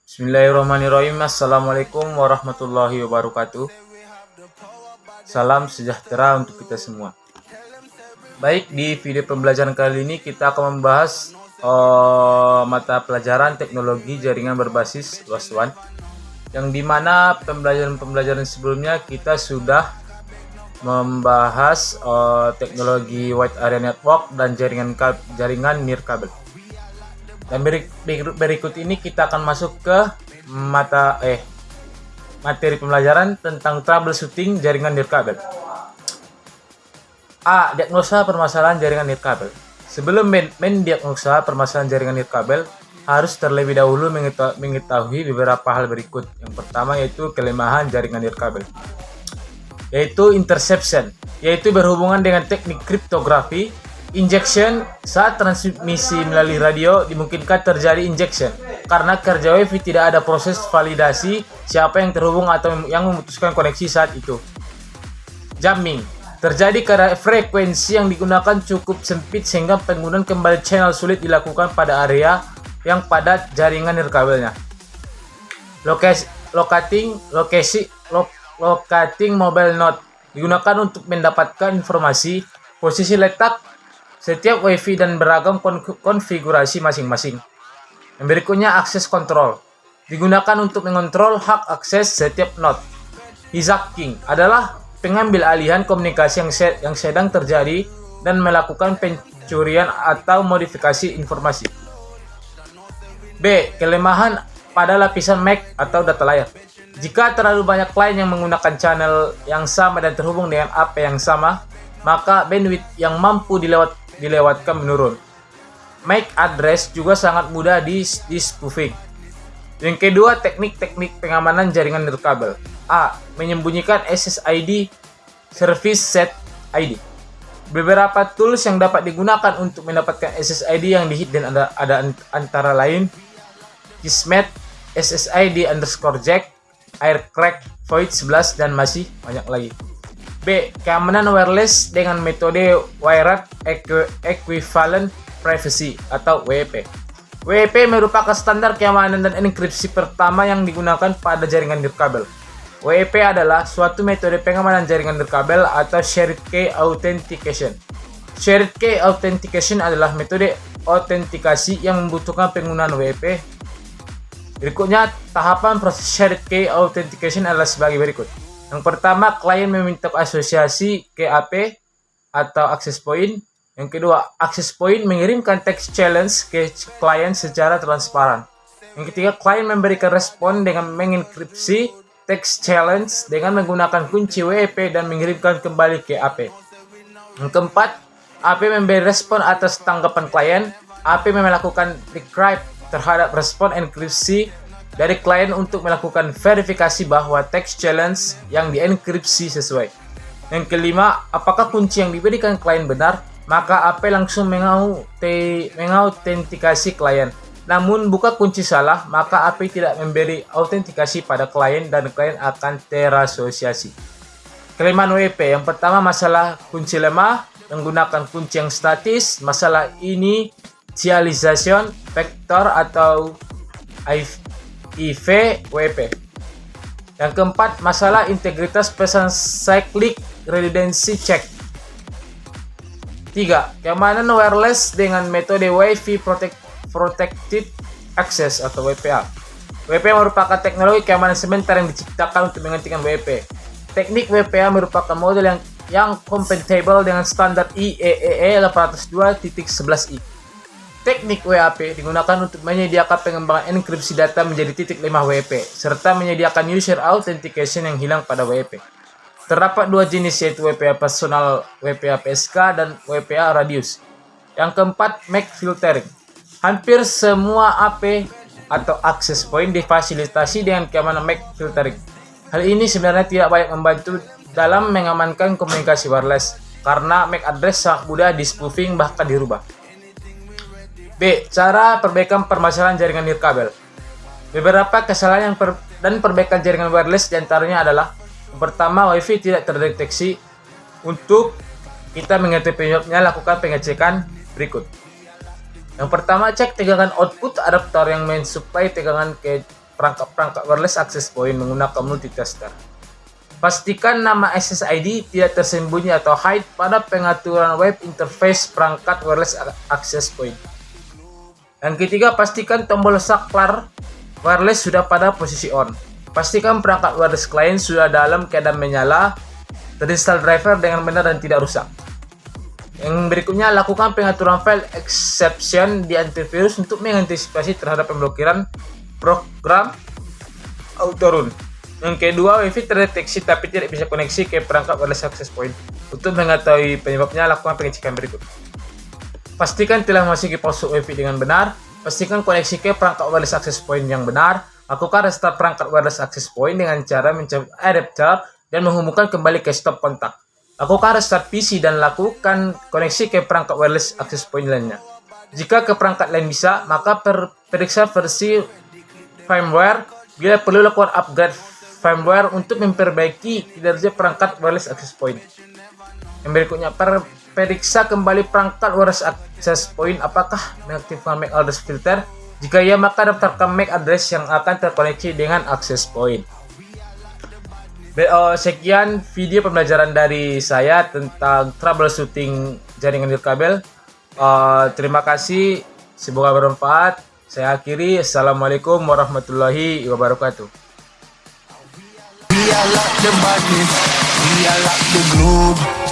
Bismillahirrahmanirrahim. Assalamualaikum warahmatullahi wabarakatuh. Salam sejahtera untuk kita semua. Baik, di video pembelajaran kali ini kita akan membahas mata pelajaran teknologi jaringan berbasis luas WAN, yang dimana pembelajaran sebelumnya kita sudah membahas teknologi wide area network dan jaringan nirkabel. Dan berikut ini kita akan masuk ke materi pembelajaran tentang troubleshooting jaringan nirkabel. A. Diagnosa permasalahan jaringan nirkabel. Sebelum mendiagnosa permasalahan jaringan nirkabel, harus terlebih dahulu mengetahui beberapa hal berikut. Yang pertama yaitu kelemahan jaringan nirkabel, yaitu interception, yaitu berhubungan dengan teknik kriptografi. Injection, saat transmisi melalui radio dimungkinkan terjadi injection karena kerja WiFi tidak ada proses validasi siapa yang terhubung atau yang memutuskan koneksi saat itu. Jamming, terjadi karena frekuensi yang digunakan cukup sempit sehingga penggunaan kembali channel sulit dilakukan pada area yang padat jaringan nirkabelnya. Locating mobile node digunakan untuk mendapatkan informasi posisi letak setiap WiFi dan beragam konfigurasi masing-masing. Yang berikutnya, akses kontrol digunakan untuk mengontrol hak akses setiap node. Hijacking adalah pengambil alihan komunikasi yang sedang terjadi dan melakukan pencurian atau modifikasi informasi. B. Kelemahan pada lapisan MAC atau data layer. Jika terlalu banyak klien yang menggunakan channel yang sama dan terhubung dengan AP yang sama, maka bandwidth yang mampu dilewatkan menurun. MAC address juga sangat mudah di spoofing. Yang kedua, teknik-teknik pengamanan jaringan nirkabel. A. Menyembunyikan SSID, Service Set ID. Beberapa tools yang dapat digunakan untuk mendapatkan SSID yang dihidden ada antara lain Kismet, SSID_Jack, Aircrack, Void 11, dan masih banyak lagi. B. Keamanan wireless dengan metode Wired Equivalent Privacy atau WEP. WEP merupakan standar keamanan dan enkripsi pertama yang digunakan pada jaringan nirkabel. WEP adalah suatu metode pengamanan jaringan nirkabel atau Shared Key Authentication. Shared Key Authentication adalah metode autentikasi yang membutuhkan penggunaan WEP. Berikutnya, tahapan proses Shared Key Authentication adalah sebagai berikut. Yang pertama, klien meminta asosiasi ke AP atau access point. Yang kedua, access point mengirimkan text challenge ke klien secara transparan. Yang ketiga, klien memberikan respon dengan mengenkripsi text challenge dengan menggunakan kunci WEP dan mengirimkan kembali ke AP. Yang keempat, AP memberi respon atas tanggapan klien. AP melakukan decrypt terhadap respon enkripsi dari klien untuk melakukan verifikasi bahwa text challenge yang dienkripsi sesuai. Yang kelima, apakah kunci yang diberikan klien benar, maka AP langsung mengautentikasi klien. Namun, buka kunci salah, maka AP tidak memberi autentikasi pada klien dan klien akan terasosiasi. Kelemahan WEP. Yang pertama, masalah kunci lemah menggunakan kunci yang statis, masalah initialization vector atau IVWP. Yang keempat, masalah integritas pesan cyclic redundancy check. 3. Keamanan wireless dengan metode Wi-Fi Protected Access atau WPA. WPA merupakan teknologi keamanan sebentar yang diciptakan untuk menggantikan WP. Teknik WPA merupakan model yang compatible dengan standar IEEE 802.11i. Teknik WAP digunakan untuk menyediakan pengembangan enkripsi data menjadi titik lemah WP, serta menyediakan user authentication yang hilang pada WP. Terdapat dua jenis, yaitu WPA personal, WPA PSK, dan WPA radius. Yang keempat, MAC filtering. Hampir semua AP atau access point difasilitasi dengan keamanan MAC filtering. Hal ini sebenarnya tidak banyak membantu dalam mengamankan komunikasi wireless, karena MAC address sangat mudah di spoofing bahkan dirubah. B. Cara perbaikan permasalahan jaringan nirkabel. Beberapa kesalahan dan perbaikan jaringan wireless diantaranya adalah: yang pertama, WiFi tidak terdeteksi. Untuk kita mengetahui penyebabnya, lakukan pengecekan berikut. Yang pertama, cek tegangan output adaptor yang mensuplai tegangan ke perangkat wireless access point menggunakan multitester. Pastikan nama SSID tidak tersembunyi atau hide pada pengaturan web interface perangkat wireless access point. Yang ketiga, pastikan tombol saklar wireless sudah pada posisi on. Pastikan perangkat wireless client sudah dalam keadaan menyala, terinstall driver dengan benar dan tidak rusak. Yang berikutnya, lakukan pengaturan file exception di antivirus untuk mengantisipasi terhadap pemblokiran program autorun. Yang kedua, WiFi terdeteksi tapi tidak bisa koneksi ke perangkat wireless access point. Untuk mengetahui penyebabnya, lakukan pengecekan berikut. Pastikan telah memasuki password WiFi dengan benar. Pastikan koneksi ke perangkat wireless access point yang benar. Lakukan restart perangkat wireless access point dengan cara mencabut adapter dan menghubungkan kembali ke stop kontak. Lakukan restart PC dan lakukan koneksi ke perangkat wireless access point lainnya. Jika ke perangkat lain bisa, maka periksa versi firmware. Bila perlu, lakukan upgrade firmware untuk memperbaiki kinerja perangkat wireless access point. Yang berikutnya, periksa kembali perangkat wireless access point apakah mengaktifkan MAC address filter. Jika ya, maka daftarkan MAC address yang akan terkoneksi dengan access point. Sekian video pembelajaran dari saya tentang troubleshooting jaringan nirkabel. Terima kasih, semoga bermanfaat. Saya akhiri. Assalamualaikum warahmatullahi wabarakatuh. We are like the badness, we are like the globe.